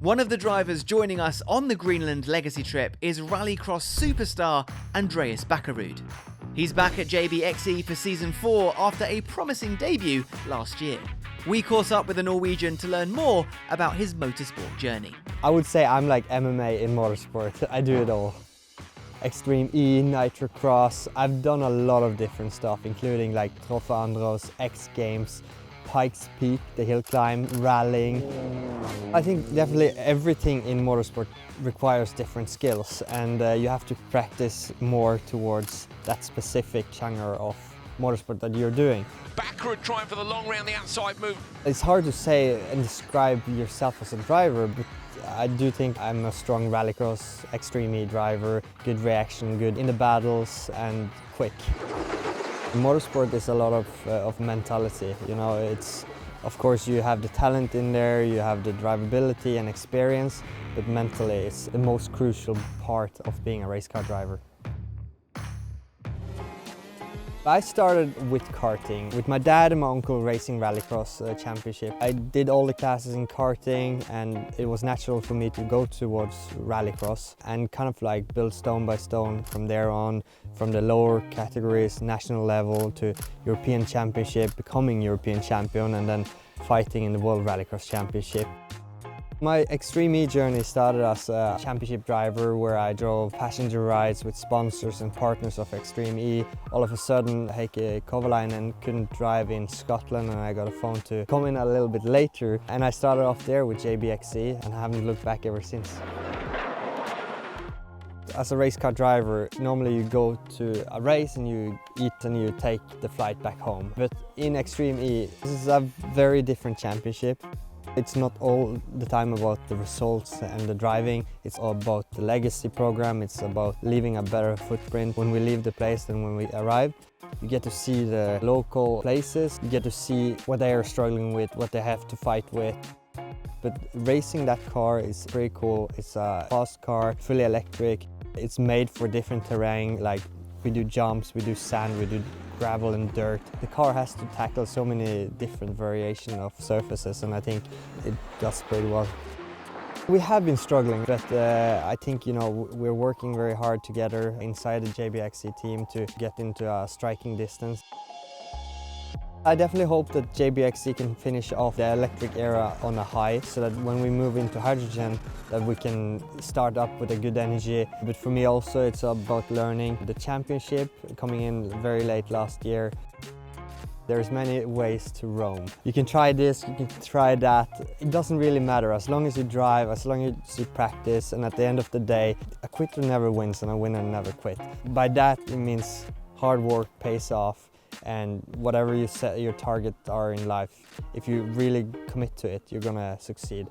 One of the drivers joining us on the Greenland Legacy trip is Rallycross superstar Andreas Bakkerud. He's back at JBXE for Season 4 after a promising debut last year. We caught up with the Norwegian to learn more about his motorsport journey. I would say I'm like MMA in motorsport. I do it all. Extreme E, Nitro Cross. I've done a lot of different stuff, including like Troffa Andros, X Games, Pikes Peak, the hill climb, rallying. I think definitely everything in motorsport requires different skills, and you have to practice more towards that specific genre of motorsport that you're doing. Bakkerud trying for the long round the outside move. It's hard to say and describe yourself as a driver, but I do think I'm a strong rallycross, extreme E driver, good reaction, good in the battles and quick. Motorsport is a lot of mentality, you know, it's, of course you have the talent in there, you have the drivability and experience, but mentally it's the most crucial part of being a race car driver. I started with karting, with my dad and my uncle racing rallycross championship. I did all the classes in karting, and it was natural for me to go towards rallycross and kind of like build stone by stone from there on, from the lower categories, national level to European championship, becoming European champion and then fighting in the World Rallycross Championship. My Extreme E journey started as a championship driver where I drove passenger rides with sponsors and partners of Extreme E. All of a sudden, Heikki Kovalainen couldn't drive in Scotland, and I got a phone to come in a little bit later. And I started off there with JBXE and haven't looked back ever since. As a race car driver, normally you go to a race and you eat and you take the flight back home. But in Extreme E, this is a very different championship. It's not all the time about the results and the driving, it's all about the legacy program, it's about leaving a better footprint when we leave the place than when we arrive. You get to see the local places, you get to see what they are struggling with, what they have to fight with. But racing that car is pretty cool. It's a fast car, fully electric. It's made for different terrain, like we do jumps, we do sand, we do gravel and dirt. The car has to tackle so many different variations of surfaces, and I think it does pretty well. We have been struggling, but I think, you know, we're working very hard together inside the JBXE team to get into a striking distance. I definitely hope that JBXE can finish off the electric era on a high, so that when we move into hydrogen, that we can start up with a good energy. But for me also, it's about learning. The championship coming in very late last year. There's many ways to roam. You can try this, you can try that. It doesn't really matter as long as you drive, as long as you practice, and at the end of the day, a quitter never wins and a winner never quit. By that, it means hard work pays off. And whatever you set your targets are in life, if you really commit to it, you're gonna succeed.